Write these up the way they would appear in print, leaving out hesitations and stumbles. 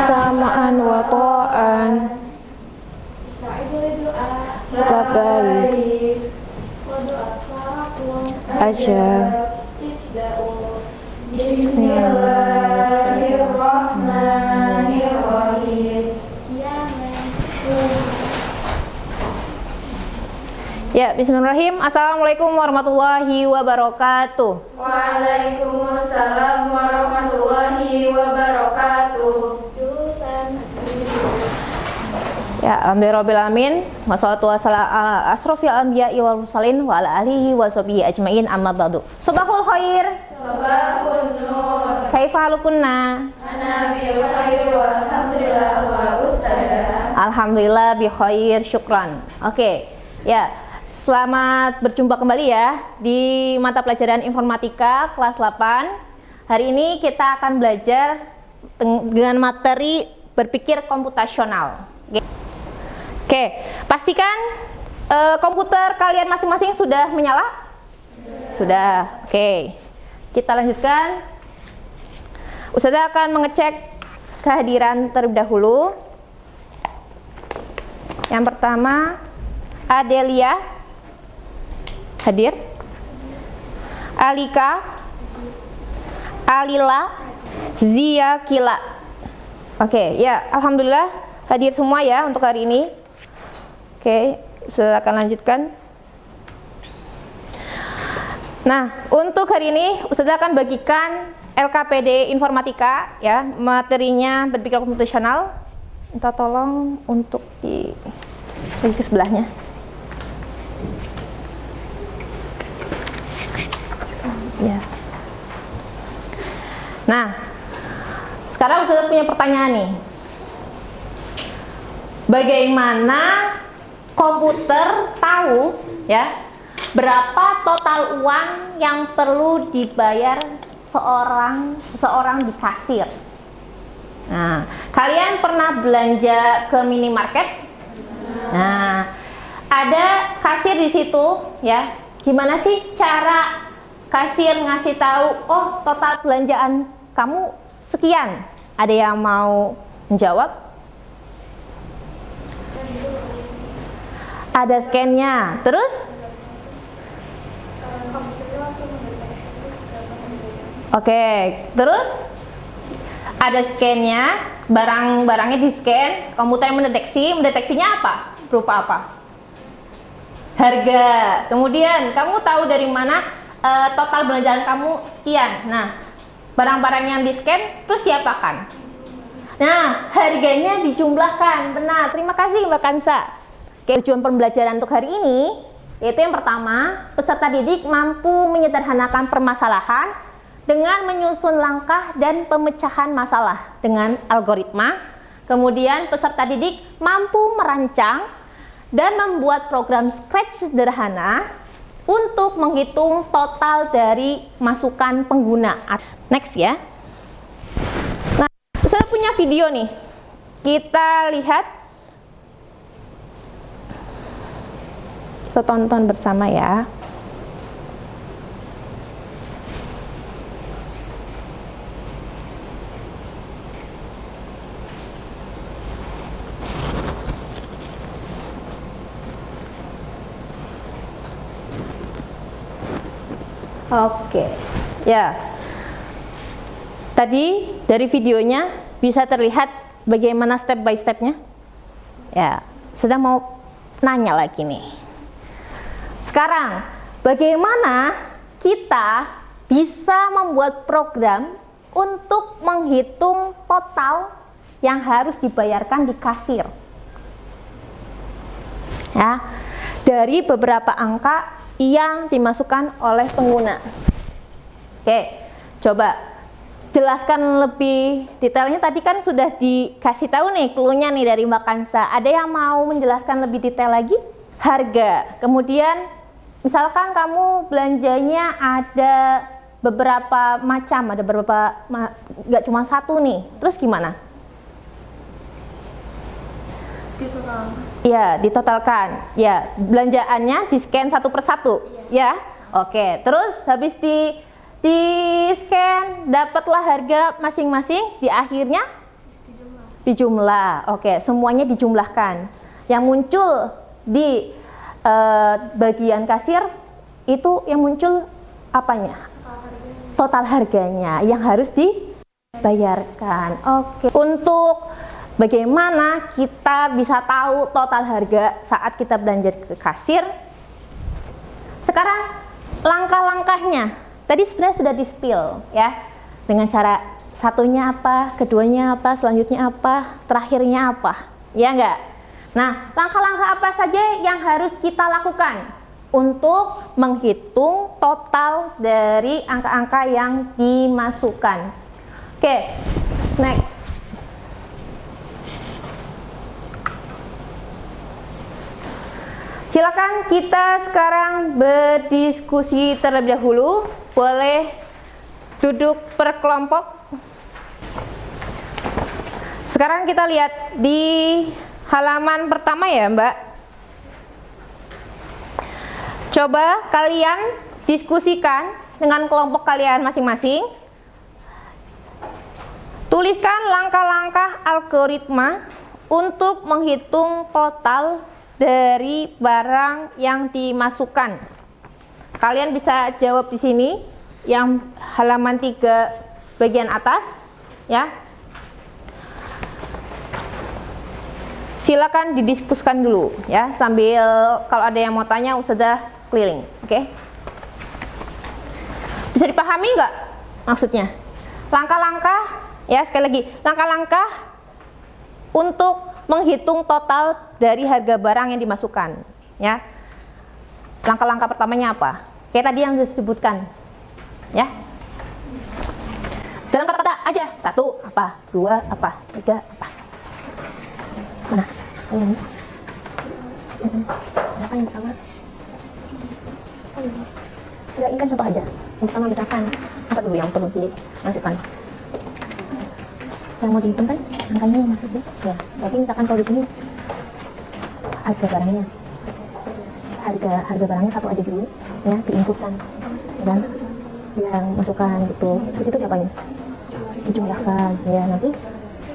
samaan wa ta'an baik aja. Bismillahirrahmanirrahim. Ya, bismillahirrahmanirrahim. Assalamualaikum warahmatullahi wabarakatuh. Waalaikumsalam warahmatullahi wabarakatuh. Ya, alhamdulillahirrahmanirrahim. Wassalatu wassalamu ala asrofil anbiya'i wal mursalin wa ala alihi wa sahbihi ajmain, amma ba'du. Sabahul khair. Sabahun nur. Kaifa halukunna? Ana bil khair walhamdulillah wa ustadzah. Alhamdulillah bi khair, syukran. Oke. Ya, selamat berjumpa kembali ya di mata pelajaran informatika kelas 8. Hari ini kita akan belajar dengan materi berpikir komputasional. Oke, pastikan komputer kalian masing-masing sudah menyala? Sudah. Oke, kita lanjutkan. Ustazah akan mengecek kehadiran terlebih dahulu. Yang pertama, Adelia hadir, Alika, Alila, Zia, Kila. Oke, ya, alhamdulillah hadir semua ya untuk hari ini. Oke, saya akan lanjutkan. Nah, untuk hari ini Ustazah akan bagikan LKPD Informatika ya, materinya berpikir komputasional. Minta tolong untuk di bagi ke sebelahnya. Ya. Nah, sekarang Ustazah punya pertanyaan nih. Bagaimana komputer tahu ya berapa total uang yang perlu dibayar seorang di kasir? Nah, kalian pernah belanja ke minimarket? Nah, ada kasir di situ ya. Gimana sih cara kasir ngasih tahu, oh total belanjaan kamu sekian? Ada yang mau menjawab? Ada scan-nya. Terus? Oke, terus ada scan-nya, barang-barangnya di-scan, komputer mendeteksinya apa? Berupa apa? Harga. Kemudian kamu tahu dari mana total belanjaan kamu sekian. Nah, barang-barang yang di-scan terus diapakan? Nah, harganya dijumlahkan. Benar, terima kasih Mbak Kansa. Tujuan pembelajaran untuk hari ini yaitu yang pertama, peserta didik mampu menyederhanakan permasalahan dengan menyusun langkah dan pemecahan masalah dengan algoritma. Kemudian peserta didik mampu merancang dan membuat program Scratch sederhana untuk menghitung total dari masukan pengguna. Next ya. Nah, saya punya video nih. Kita lihat. Kita tonton bersama ya. Oke. Ya. Tadi dari videonya bisa terlihat bagaimana step by stepnya. Ya, sedang mau nanya lagi nih. Sekarang, bagaimana kita bisa membuat program untuk menghitung total yang harus dibayarkan di kasir? Ya, dari beberapa angka yang dimasukkan oleh pengguna. Oke, coba jelaskan lebih detailnya. Tadi kan sudah dikasih tahu nih clue-nya nih dari Mbak Kansa. Ada yang mau menjelaskan lebih detail lagi? Harga, kemudian misalkan kamu belanjanya ada beberapa macam, ada beberapa, nggak cuma satu nih, terus gimana? Ditotal. Ya, ditotalkan. Ya, belanjaannya di scan satu persatu, ya. Oke, terus habis di scan, dapatlah harga masing-masing, di akhirnya dijumlah. Oke, semuanya dijumlahkan. Yang muncul di bagian kasir itu yang muncul apanya? Total harganya yang harus dibayarkan. Oke. Untuk bagaimana kita bisa tahu total harga saat kita belanja ke kasir? Sekarang langkah-langkahnya. Tadi sebenarnya sudah di-spill ya. Dengan cara satunya apa, keduanya apa, selanjutnya apa, terakhirnya apa. Ya enggak? Nah, langkah-langkah apa saja yang harus kita lakukan untuk menghitung total dari angka-angka yang dimasukkan? Oke, next. Silakan kita sekarang berdiskusi terlebih dahulu. Boleh duduk per kelompok. Sekarang kita lihat di halaman pertama ya, Mbak. Coba kalian diskusikan dengan kelompok kalian masing-masing. Tuliskan langkah-langkah algoritma untuk menghitung total dari barang yang dimasukkan. Kalian bisa jawab di sini yang halaman 3 bagian atas ya. Silakan didiskusikan dulu ya, sambil kalau ada yang mau tanya sudah keliling, oke? Bisa dipahami nggak maksudnya? Langkah-langkah ya, sekali lagi, langkah-langkah untuk menghitung total dari harga barang yang dimasukkan ya. Langkah-langkah pertamanya apa? Kayak tadi yang disebutkan ya. Dalam kata-kata aja, 1 apa, 2 apa, 3 apa. Mana? Ini. Apa yang pertama? Enggak, ini kan contoh aja. Yang pertama misalkan apa dulu yang perlu dimasukkan? Yang mau dihitung kan angkanya yang masuk ya. Berarti misalkan kalau di sini harga barangnya, harga barangnya 1 aja dulu ya, diinputkan dan yang masukkan gitu. Terus itu diapain? Dijumlahkan ya, nanti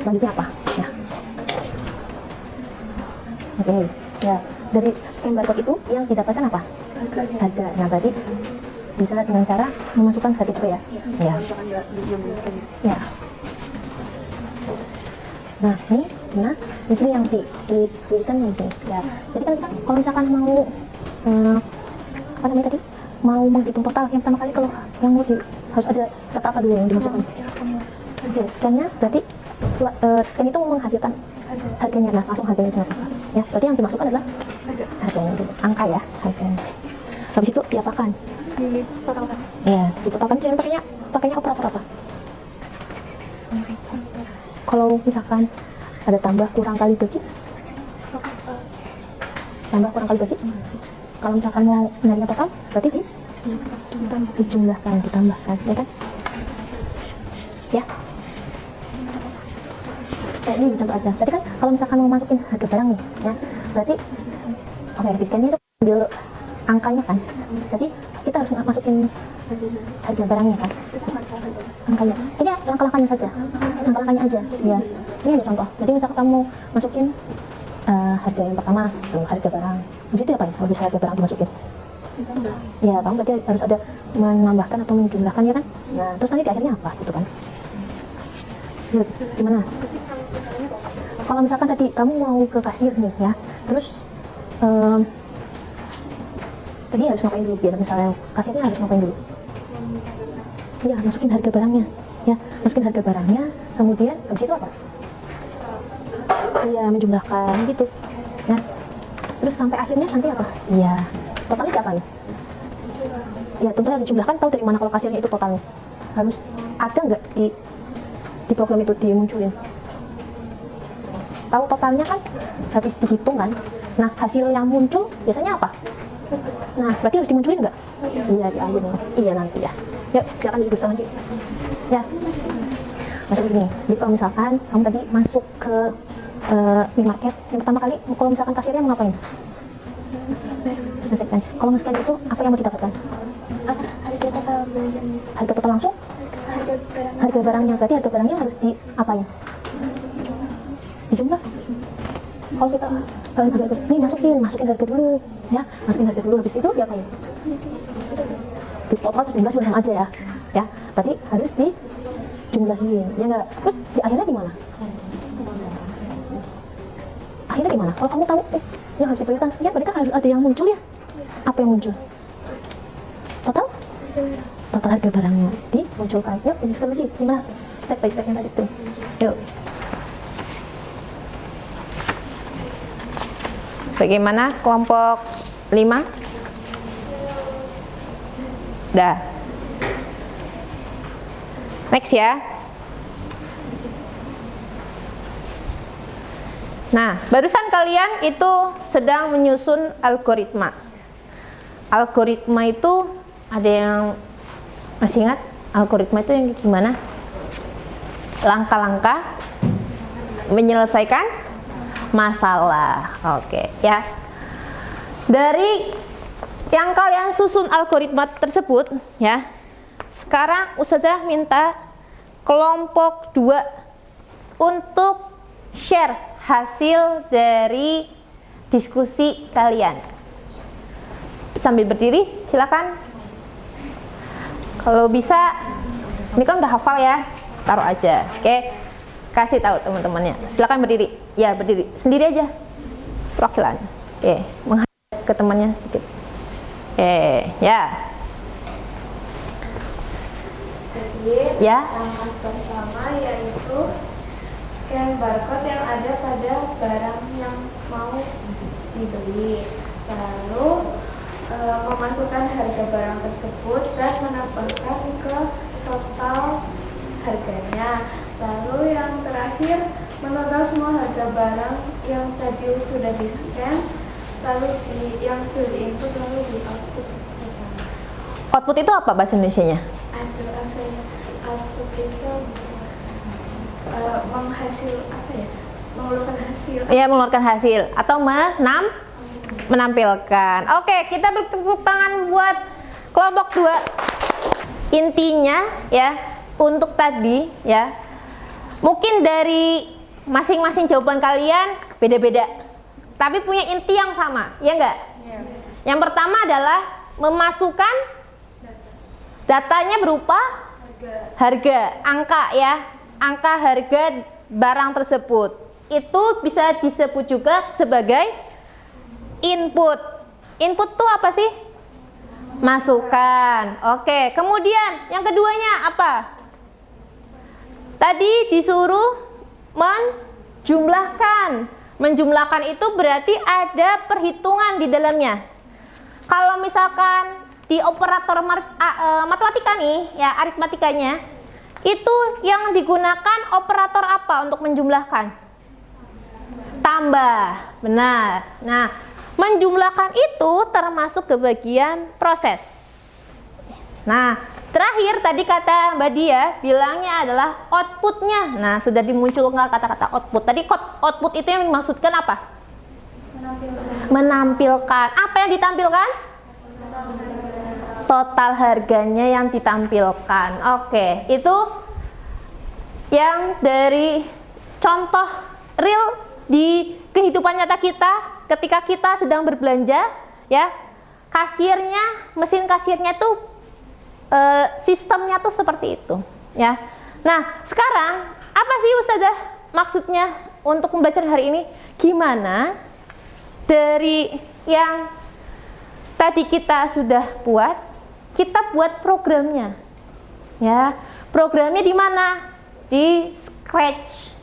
selanjutnya apa ya. Oke ya, dari scan barcode itu yang didapatkan apa? Harga. Nah, berarti bisa dengan cara memasukkan harga juga ya. Ya. Ya. Nah, ini yang dipilihkan mungkin ya. Jadi kan kita kalau misalkan mau apa namanya tadi, mau menghitung total, yang pertama kali kalau yang mau harus ada data apa dulu yang dimasukkan? Ya, scan-nya berarti scan itu menghasilkan harganya. Nah, langsung harganya sebenarnya ya. Berarti yang dimasukkan adalah harganya dulu, angka ya, harganya. Habis itu diapakan? Ditotalkan. Ya, ditotalkan itu pakainya operator apa? Kalau misalkan ada tambah kurang kali bagi, kalau misalkan mau menariknya total, berarti dijumlahkan, ditambahkan, ya kan? Ya. Ini contoh aja. Tadi kan kalau misalkan mau masukin harga barang nih, ya, berarti di scan-nya itu ambil angkanya kan. Jadi kita harus masukin harga barangnya kan, angkanya. Ini langkah-langkahnya saja, langkah-langkahnya aja ya. Ini ada contoh. Jadi misalkan kamu masukin harga yang pertama, harga barang, jadi apa ya? Kalau bisa harga barang dimasukin ya, kamu berarti harus ada menambahkan atau menjumlahkan ya kan. Nah, terus nanti di akhirnya apa gitu kan. Ya, gimana kalau misalkan tadi kamu mau ke kasir nih ya, terus tadi harus ngapain dulu, biar misalnya kasirnya harus ngapain dulu? Ya, masukin harga barangnya ya, masukin harga barangnya, kemudian habis itu apa? Iya, menjumlahkan gitu ya. Terus sampai akhirnya nanti apa? Iya, totalnya diapain? Ya, tentunya dijumlahkan. Tahu dari mana kalau kasirnya itu totalnya? Harus ada nggak di program itu dimunculin? Tahu totalnya kan habis dihitung kan. Nah, hasil yang muncul biasanya apa? Nah, berarti harus dimunculin nggak? Iya, di akhirnya. Iya, nanti ya. Yuk, silakan didiskusikan lagi. Ya, masuk begini. Jadi kalau misalkan kamu tadi masuk ke minimarket, yang pertama kali kalau misalkan kasirnya mau ngapain? Nge-scan. Kalau nge-scan itu apa yang mau didapatkan? Harga total Harga total langsung? Harga barangnya, berarti harga barangnya harus di apain? Dijumlah. Kalau kita ini masukin harga dulu, ya, masukin harga dulu. Habis itu diapain? Di total sejumlah sama aja ya, ya. Berarti harus dijumlahin, ya enggak? Terus di akhirnya gimana? Akhirnya gimana? Kalau kamu tahu, yang harus diberikan sekian, berarti kan harus ada yang muncul ya? Apa yang muncul? Total? Total harga barangnya dimunculkan. Yuk, lanjutkan lagi. Gimana? Step by stepnya tadi tuh. Yuk. Bagaimana kelompok 5? Dah. Next ya. Nah, barusan kalian itu sedang menyusun algoritma. Algoritma itu ada yang masih ingat? Algoritma itu yang gimana? Langkah-langkah menyelesaikan masalah. Oke, ya. Dari yang kalian susun algoritma tersebut, ya. Sekarang Ustazah minta kelompok 2 untuk share hasil dari diskusi kalian. Sambil berdiri, silakan. Kalau bisa, ini kan udah hafal ya, taruh aja. Oke, kasih tahu teman-temannya. Silakan berdiri. Ya, berdiri. Sendiri aja. Perwakilan. Oke, menghadap ke temannya sedikit. Oke, ya. Jadi, Ya. langkah pertama yaitu scan barcode yang ada pada barang yang mau dibeli. Lalu memasukkan harga barang tersebut dan menambahkan ke total harganya. Lalu yang terakhir menotal semua harga barang yang tadi sudah di scan, lalu yang sudah di input lalu di output. Output itu apa bahasa Indonesianya? Ada apa ya? Output itu menghasil apa ya? Mengeluarkan hasil. Iya, mengeluarkan hasil atau menampilkan. Oke, kita bertepuk tangan buat kelompok 2. Intinya ya, untuk tadi ya, mungkin dari masing-masing jawaban kalian beda-beda, tapi punya inti yang sama, ya enggak? Ya. Yang pertama adalah memasukkan datanya berupa harga, angka ya, angka harga barang tersebut. Itu bisa disebut juga sebagai input. Input tuh apa sih? Masukan. Oke, kemudian yang keduanya apa? Tadi disuruh menjumlahkan. Menjumlahkan itu berarti ada perhitungan di dalamnya. Kalau misalkan di operator matematika nih, ya aritmatikanya, itu yang digunakan operator apa untuk menjumlahkan? Tambah, benar. Nah, menjumlahkan itu termasuk ke bagian proses. Nah, terakhir tadi kata Mbak Dia bilangnya adalah outputnya. Nah, sudah dimunculkan kata-kata output. Tadi output itu yang dimaksudkan apa? Menampilkan. Apa yang ditampilkan? Total harganya yang ditampilkan. Oke, itu yang dari contoh real di kehidupan nyata kita ketika kita sedang berbelanja, ya. Kasirnya, mesin kasirnya tuh sistemnya tuh seperti itu, ya. Nah, sekarang apa sih Ustazah maksudnya untuk pembelajaran hari ini? Gimana dari yang tadi kita sudah buat, kita buat programnya, ya. Programnya di mana? Di Scratch,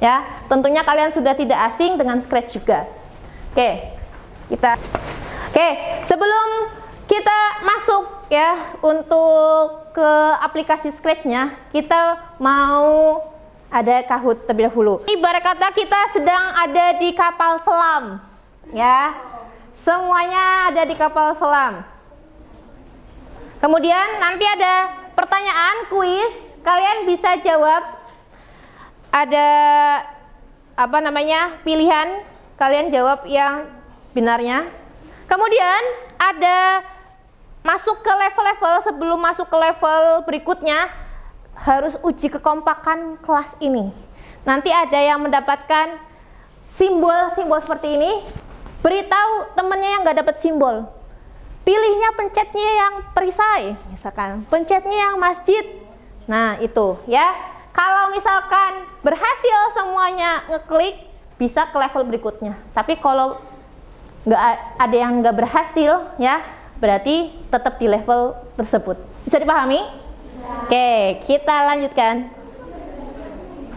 ya. Tentunya kalian sudah tidak asing dengan Scratch juga. Oke, sebelum kita masuk ya untuk ke aplikasi Scratch-nya, kita mau ada Kahoot terlebih dahulu. Ibarat kata kita sedang ada di kapal selam, ya. Semuanya ada di kapal selam. Kemudian nanti ada pertanyaan kuis, kalian bisa jawab. Ada apa namanya? Pilihan, kalian jawab yang benarnya. Kemudian ada masuk ke level-level, sebelum masuk ke level berikutnya harus uji kekompakan kelas ini. Nanti ada yang mendapatkan simbol-simbol seperti ini, beritahu temennya yang nggak dapat simbol. Pilihnya pencetnya yang perisai, misalkan pencetnya yang masjid. Nah itu ya, kalau misalkan berhasil semuanya ngeklik, bisa ke level berikutnya. Tapi kalau nggak ada yang nggak berhasil ya, berarti tetap di level tersebut. Bisa dipahami? Oke, kita lanjutkan.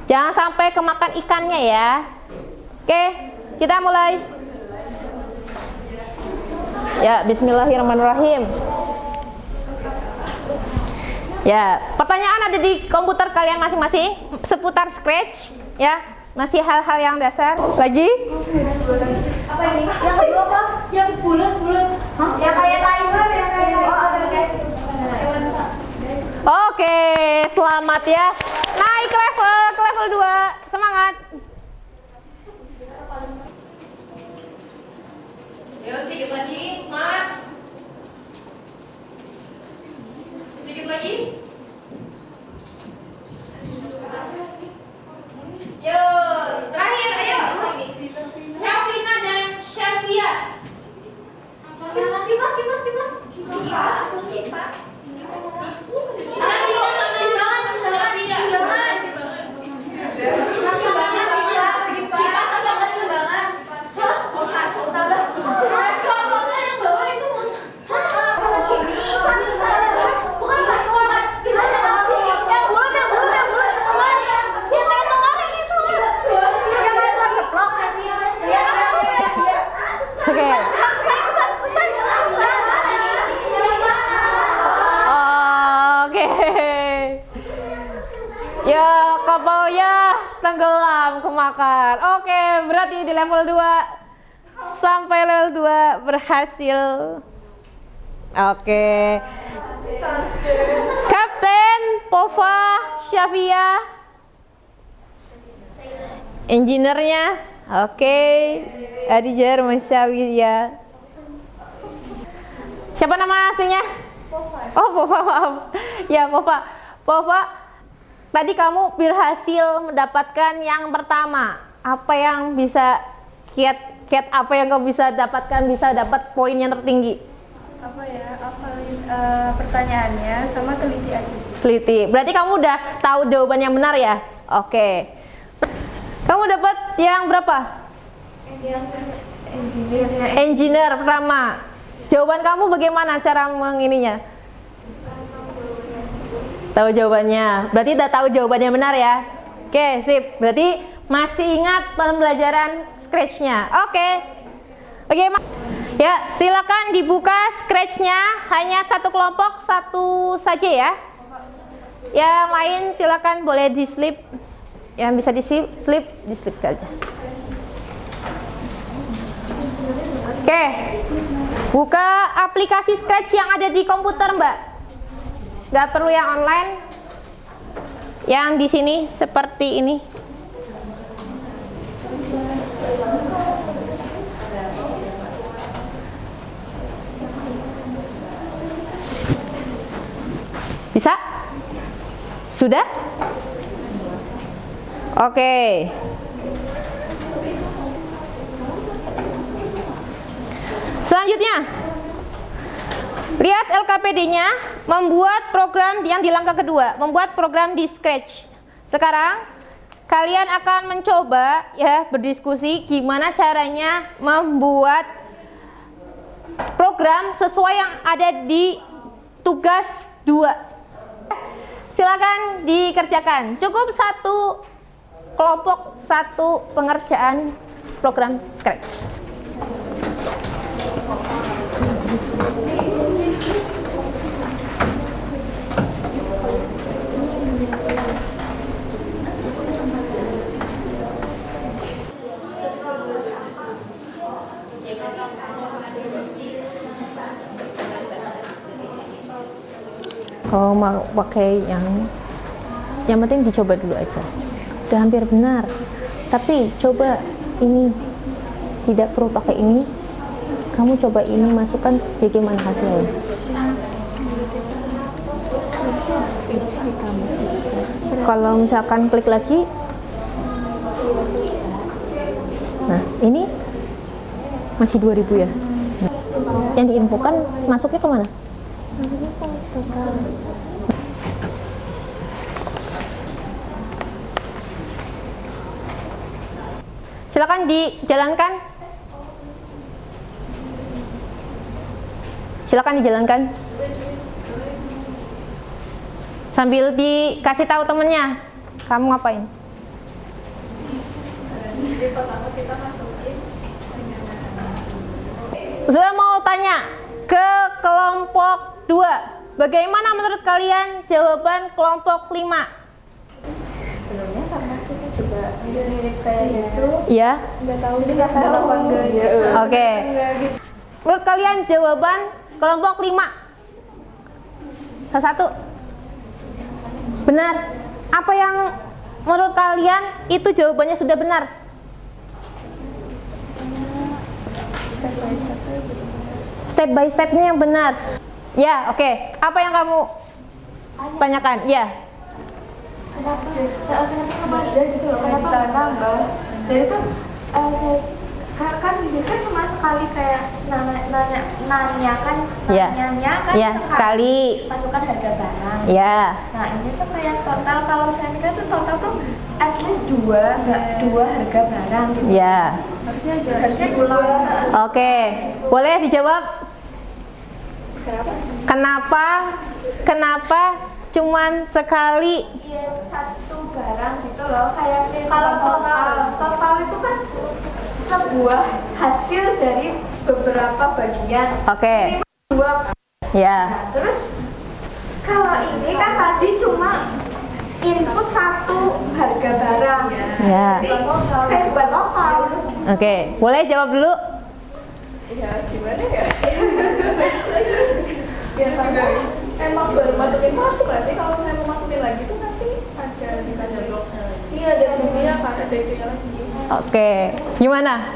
Jangan sampai kemakan ikannya ya. Oke, kita mulai. Ya, bismillahirrahmanirrahim. Ya, pertanyaan ada di komputer kalian masing-masing seputar Scratch ya. Masih hal-hal yang dasar. Lagi? Apa ini? Yang kedua apa? Yang bulat-bulat. Yang kayak timer, yang kayak Oke, selamat ya. Naik level ke level 2. Semangat. Ayo sedikit lagi, semangat. Sedikit lagi. Yo, terakhir, ayo. Syafina dan Syafia. kipas. Oke. Oke. Ya, kapalnya tenggelam kemakan. Oke, berarti di level 2 sampai level 2 berhasil. Oke. Kapten Pova Syafia. Engineer-nya. Oke. Adijar Syafia. Siapa nama aslinya? Oh, Pova, maaf. Ya, Pova. Pova, tadi kamu berhasil mendapatkan yang pertama. Apa yang bisa kiat apa yang kamu bisa dapatkan, bisa dapat poin yang tertinggi? Apa ya? Hafalin pertanyaannya sama teliti aja sih. Teliti. Berarti kamu udah tahu jawaban yang benar ya? Oke. Kamu dapat yang berapa? Yang engineer-nya. Engineer pertama. Jawaban kamu bagaimana cara mengininya? Tahu jawabannya. Berarti udah tahu jawabannya benar ya? Oke, sip. Berarti masih ingat pembelajaran Scratch-nya. Oke. Oke, ya, silakan dibuka Scratch-nya. Hanya satu kelompok, satu saja ya. Yang lain silakan boleh di-slip. Yang bisa di-slip saja. Oke. Buka aplikasi Scratch yang ada di komputer, Mbak. Nggak perlu yang online. Yang di sini seperti ini. Bisa? Sudah? Oke. Selanjutnya, lihat LKPD-nya, membuat program yang di langkah kedua, membuat program di Scratch. Sekarang kalian akan mencoba ya berdiskusi gimana caranya membuat program sesuai yang ada di tugas 2. Silakan dikerjakan. Cukup satu kelompok, satu pengerjaan program Scratch. Kalau mau pakai yang penting dicoba dulu aja. Udah hampir benar. Tapi coba ini, tidak perlu pakai ini. Kamu coba ini, masukkan bagaimana hasilnya. Kalau misalkan klik lagi, nah ini masih 2000 ya. Yang diinfokan masuknya ke mana? Silakan dijalankan. Silakan dijalankan. Sambil dikasih tahu temennya, kamu ngapain? Jadi pertama kita masukin. Saya mau tanya ke kelompok 2. Bagaimana menurut kalian jawaban kelompok 5? Sebelumnya karena kita juga mirip kayak gitu. Ya. Nggak tahu juga apa enggak ya. Oke. Menurut kalian jawaban kelompok 5? Salah satu. Benar. Apa yang menurut kalian itu jawabannya sudah benar? Step by stepnya yang benar. Ya, oke. Apa yang kamu tanyakan? Ya. Kenapa sama aja gitu loh, kenapa nambah? Jadi tuh kan di situ kan cuma sekali kayak nanya kan, Ya. nanya kan Ya, sekali. masukkan harga barang. Ya. Nah ini tuh kayak total, kalau saya mikir tuh total tuh at least dua harga barang gitu. Ya. Harusnya dua. Oke. Boleh dijawab? Kenapa cuman sekali? Iya, satu barang gitu loh, kayak kalau total itu kan sebuah hasil dari beberapa bagian. Oke. Dua. Ya. Nah, terus kalau ini kan tadi cuma input satu harga barang. Ya. Jadi bukan total. Oke. Boleh jawab dulu? Ya gimana ya? Ya juga emang baru masukin satu nggak sih? Kalau saya mau masukin lagi tuh nanti ada dikasih box lagi. Iya, ada bumbunya kan, ada itunya lagi. Oke. Gimana?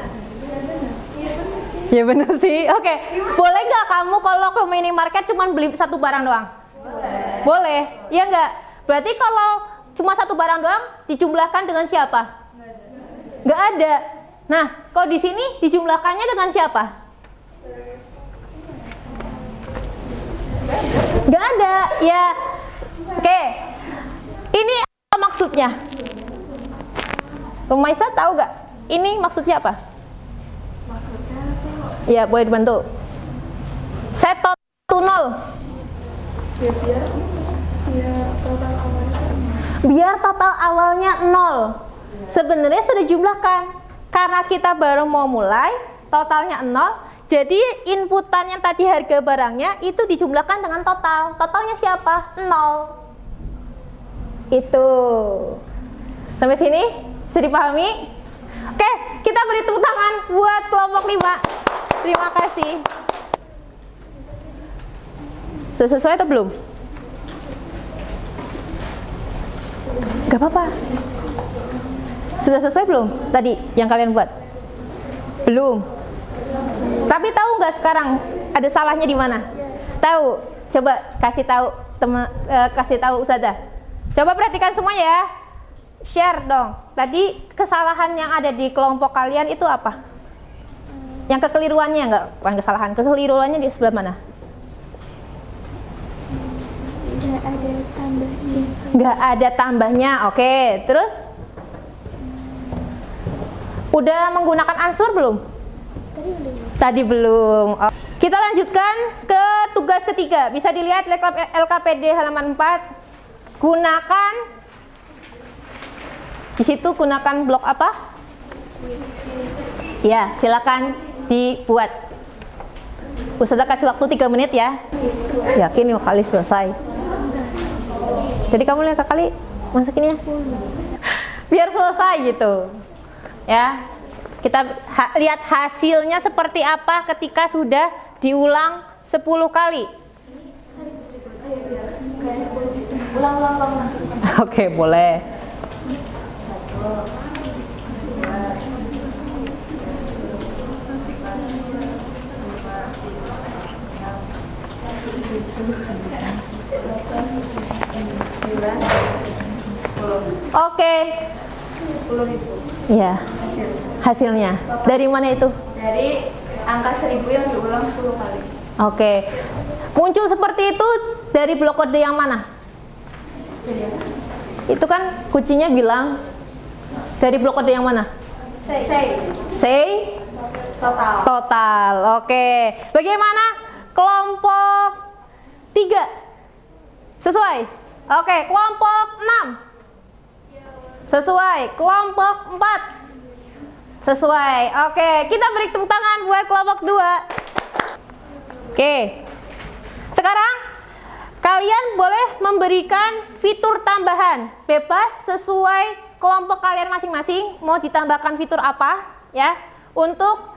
Ya bener sih. Oke. Boleh nggak kamu kalau ke minimarket cuma beli satu barang doang? Boleh. Iya nggak? Berarti kalau cuma satu barang doang dijumlahkan dengan siapa? Nggak ada. Nah, kalau di sini dijumlahkannya dengan siapa? Nggak ada. Ya. Oke. Ini apa maksudnya? Rumaisa tahu nggak? Ini maksudnya apa? Maksudnya tuh Ya, boleh dibantu. Set total to 0. ya biar total awalnya. Biar total awalnya 0. Sebenarnya sudah jumlahkan. Karena kita baru mau mulai, totalnya 0. Jadi inputan yang tadi harga barangnya itu dijumlahkan dengan total. Totalnya siapa? 0. Itu. Sampai sini? Bisa dipahami? Oke, kita beri tepuk tangan buat kelompok 5. Terima kasih. Sudah sesuai atau belum? Gak apa-apa. Sudah sesuai belum tadi yang kalian buat? Belum. Tapi tahu nggak sekarang ada salahnya di mana? Tahu? Coba kasih tahu kasih tahu Ustazah. Coba perhatikan semua ya. Share dong. Tadi kesalahan yang ada di kelompok kalian itu apa? Yang kekeliruannya nggak? Bukan kesalahan. Kekeliruannya di sebelah mana? Tidak ada tambahnya. Nggak ada tambahnya. Oke. Terus? Udah menggunakan ansur belum? Tadi belum. Oh. Kita lanjutkan ke tugas ketiga. Bisa dilihat LKPD halaman 4. Gunakan di situ gunakan blok apa? Ya, silakan dibuat. Ustazah kasih waktu 3 menit ya. Yakin 5 kali selesai. Jadi kamu 5 kali masukinnya. Biar selesai gitu. Ya. Kita lihat hasilnya seperti apa ketika sudah diulang 10 kali. Ulang. Oke, boleh. Oke. 10.000 Iya. Hasilnya. Dari mana itu? dari angka 1000 yang diulang 10 kali. Oke. Muncul seperti itu dari blok kode yang mana? Jadi apa? Itu kan kuncinya bilang dari blok kode yang mana? Say Say total. total. Oke. Bagaimana kelompok 3? Sesuai? Oke, kelompok 6. Sesuai. Kelompok 4. Sesuai. Oke, kita beri tepuk tangan buat kelompok 2. Oke. Sekarang kalian boleh memberikan fitur tambahan. Bebas sesuai kelompok kalian masing-masing. Mau ditambahkan fitur apa ya? Untuk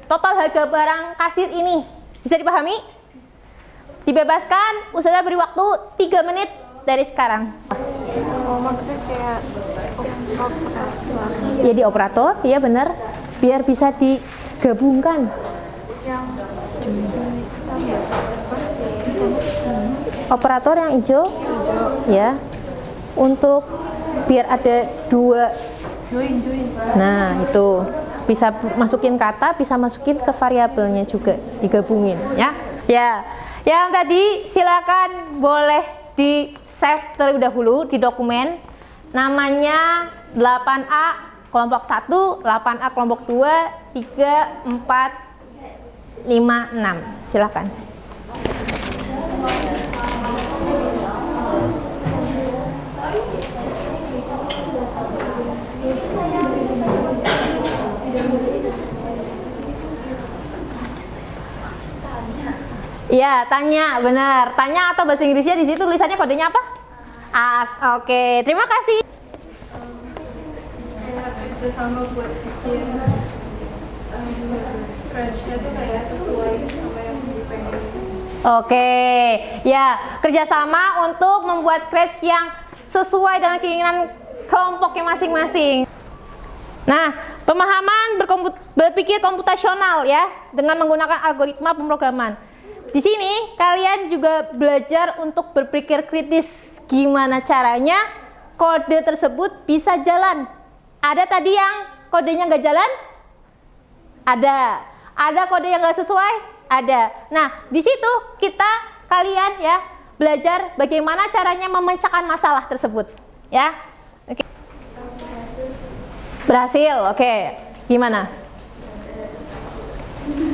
total harga barang kasir ini. Bisa dipahami? Dibebaskan. Ustazah beri waktu 3 menit dari sekarang. Maksudnya kayak operator Jadi operator, ya benar. Biar bisa digabungkan. yang Operator yang hijau, ya, untuk biar ada 2. join. Nah, itu bisa masukin kata, bisa masukin ke variabelnya juga, digabungin, ya. Ya, yang tadi silakan boleh di save terlebih dahulu di dokumen. Namanya 8A kelompok 1, 8A kelompok 2, 3, 4, 5, 6. Silakan. Iya, tanya, benar. Tanya atau bahasa Inggrisnya di situ tulisannya kodenya apa? As. Oke, terima kasih. Kayak kerja sama buat bikin scratch-nya tuh kayak sesuai sama yang dipengen. Oke, ya, kerjasama untuk membuat scratch yang sesuai dengan keinginan kelompoknya masing-masing. Nah, pemahaman berpikir komputasional ya, dengan menggunakan algoritma pemrograman. Di sini kalian juga belajar untuk berpikir kritis, gimana caranya kode tersebut bisa jalan. Ada tadi yang kodenya nggak jalan? Ada. Ada kode yang nggak sesuai? Ada. Nah, di situ kalian ya belajar bagaimana caranya memecahkan masalah tersebut. Ya, oke. Berhasil, oke. Gimana?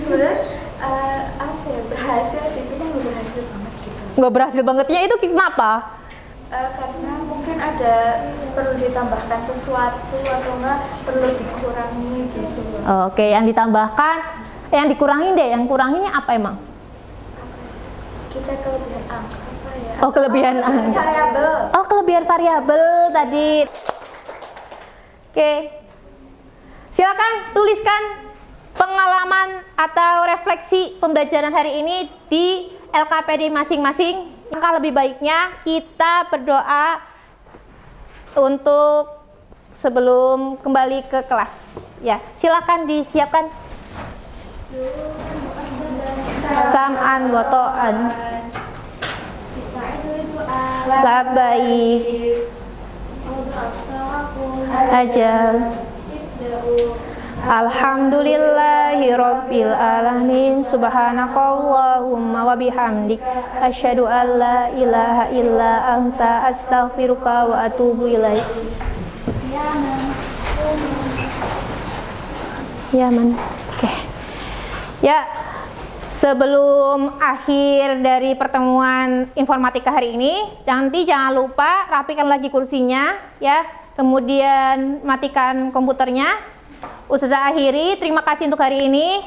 Sebenarnya apa ya, berhasil sih, cuma nggak berhasil banget gitu. Nggak berhasil bangetnya itu kenapa? Karena mungkin ada perlu ditambahkan sesuatu atau enggak perlu dikurangi gitu. Oke, yang ditambahkan, yang dikurangin deh, yang kuranginnya apa emang? Kita kelebihan angka apa ya? Oh, kelebihan angka. Variabel. Oh, kelebihan variabel tadi. Oke. Silakan tuliskan pengalaman atau refleksi pembelajaran hari ini di LKPD masing-masing. Langkah lebih baiknya kita berdoa untuk sebelum kembali ke kelas. Ya, silakan disiapkan. Sam'an wa ta'an. Labai. Ajal. Alhamdulillahi rabbil alamin. Subhanakallahumma wa bihamdik asyhadu an la ilaha illa anta astaghfiruka wa atubu ilaik. Ya, man. Oke. Ya, sebelum akhir dari pertemuan informatika hari ini, nanti jangan lupa rapikan lagi kursinya ya. Kemudian matikan komputernya. Ustazah akhiri, terima kasih untuk hari ini.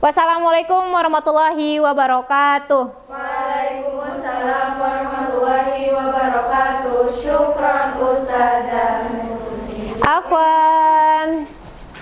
Wassalamualaikum warahmatullahi wabarakatuh. Waalaikumsalam warahmatullahi wabarakatuh. Syukran Ustazah. Afwan.